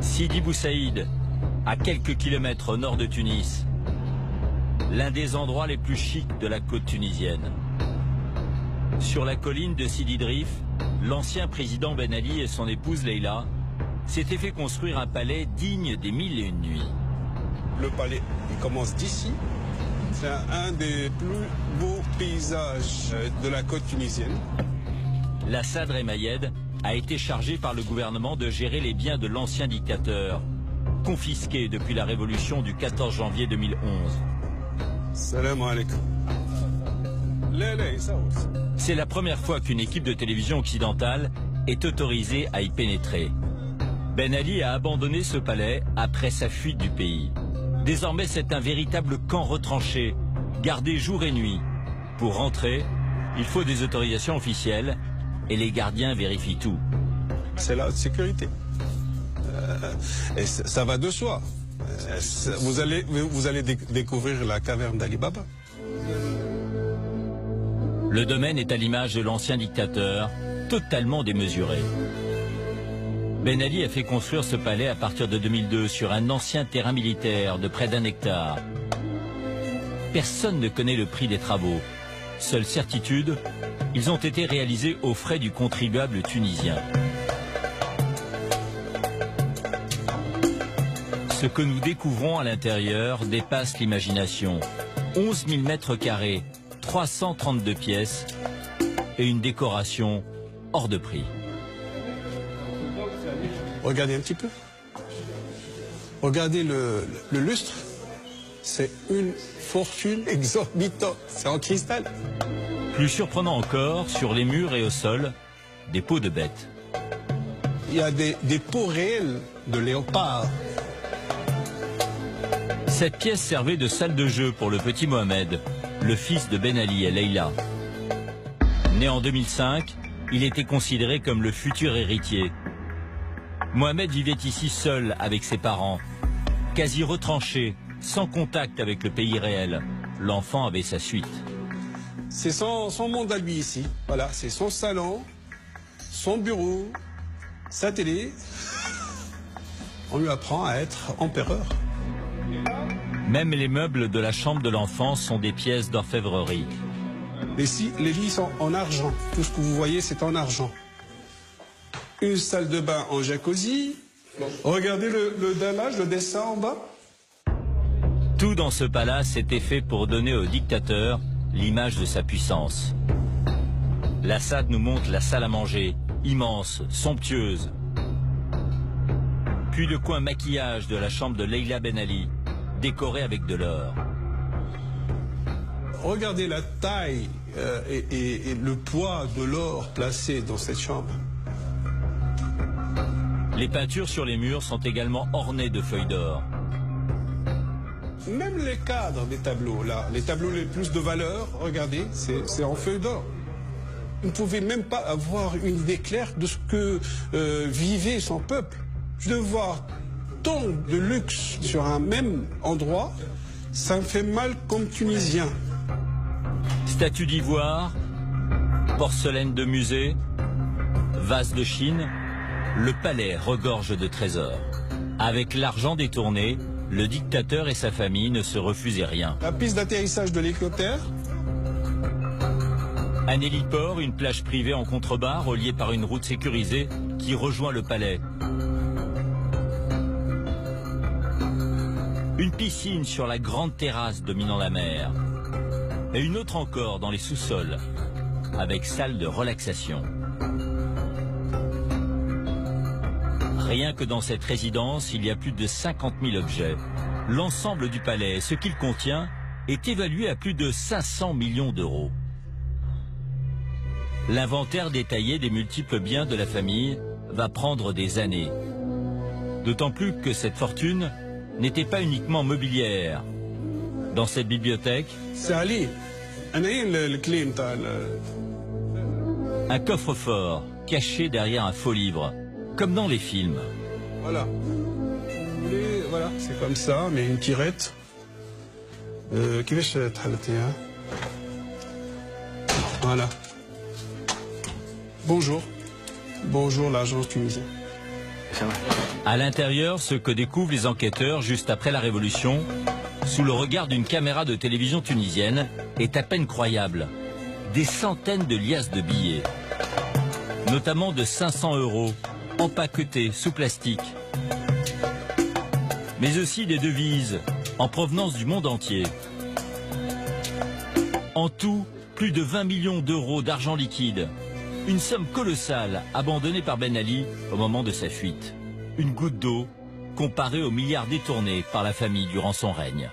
Sidi Bou Saïd, à quelques kilomètres au nord de Tunis, l'un des endroits les plus chics de la côte tunisienne. Sur la colline de Sidi Drif, l'ancien président Ben Ali et son épouse Leïla s'étaient fait construire un palais digne des 1001 nuits. Le palais, il commence d'ici. C'est un des plus beaux paysages de la côte tunisienne. La Sadr El Mayed a été chargé par le gouvernement de gérer les biens de l'ancien dictateur, confisqués depuis la révolution du 14 janvier 2011. Salam alaikum. C'est la première fois qu'une équipe de télévision occidentale est autorisée à y pénétrer. Ben Ali a abandonné ce palais après sa fuite du pays. Désormais, c'est un véritable camp retranché, gardé jour et nuit. Pour rentrer, il faut des autorisations officielles et les gardiens vérifient tout. C'est la haute sécurité. Et ça va de soi. Vous allez découvrir la caverne d'Ali Baba. Le domaine est à l'image de l'ancien dictateur, totalement démesuré. Ben Ali a fait construire ce palais à partir de 2002 sur un ancien terrain militaire de près d'1 hectare. Personne ne connaît le prix des travaux. Seule certitude, ils ont été réalisés aux frais du contribuable tunisien. Ce que nous découvrons à l'intérieur dépasse l'imagination. 11 000 mètres carrés, 332 pièces et une décoration hors de prix. Regardez un petit peu. Regardez le lustre. C'est une fortune exorbitante. C'est en cristal. Plus surprenant encore, sur les murs et au sol, des peaux de bêtes. Il y a des peaux réelles de léopard. Cette pièce servait de salle de jeu pour le petit Mohamed, le fils de Ben Ali et Leïla. Né en 2005, il était considéré comme le futur héritier. Mohamed vivait ici seul avec ses parents, quasi retranché, sans contact avec le pays réel. L'enfant avait sa suite. C'est son monde à lui ici. Voilà, c'est son salon, son bureau, sa télé. On lui apprend à être empereur. Même les meubles de la chambre de l'enfant sont des pièces d'orfèvrerie. Les lits sont en argent. Tout ce que vous voyez, c'est en argent. Une salle de bain en jacuzzi. Regardez le dallage, le dessin en bas. Tout dans ce palace était fait pour donner au dictateur l'image de sa puissance. La Sadr nous montre la salle à manger, immense, somptueuse. Puis le coin maquillage de la chambre de Leïla Ben Ali, décorée avec de l'or. Regardez la taille et le poids de l'or placé dans cette chambre. Les peintures sur les murs sont également ornées de feuilles d'or. Même les cadres des tableaux, là, les tableaux les plus de valeur, regardez, c'est en feuilles d'or. Vous ne pouvez même pas avoir une idée claire de ce que vivait son peuple. De voir tant de luxe sur un même endroit, ça me fait mal comme Tunisien. Statues d'ivoire, porcelaine de musée, vase de Chine, le palais regorge de trésors. Avec l'argent détourné, le dictateur et sa famille ne se refusaient rien. La piste d'atterrissage de l'hélicoptère. Un héliport, une plage privée en contrebas, reliée par une route sécurisée qui rejoint le palais. Une piscine sur la grande terrasse dominant la mer. Et une autre encore dans les sous-sols, avec salle de relaxation. Rien que dans cette résidence, il y a plus de 50 000 objets. L'ensemble du palais, ce qu'il contient, est évalué à plus de 500 millions d'euros. L'inventaire détaillé des multiples biens de la famille va prendre des années. D'autant plus que cette fortune n'était pas uniquement mobilière. Dans cette bibliothèque, c'est Ali. Un coffre-fort caché derrière un faux livre, comme dans les films. Voilà. Voilà, c'est comme ça, mais une tirette. Voilà. Bonjour. Bonjour l'agence tunisienne. À l'intérieur, ce que découvrent les enquêteurs juste après la Révolution, sous le regard d'une caméra de télévision tunisienne, est à peine croyable. Des centaines de liasses de billets, notamment de 500 €, empaquetés sous plastique. Mais aussi des devises en provenance du monde entier. En tout, plus de 20 millions d'euros d'argent liquide. Une somme colossale abandonnée par Ben Ali au moment de sa fuite. Une goutte d'eau comparée aux milliards détournés par la famille durant son règne.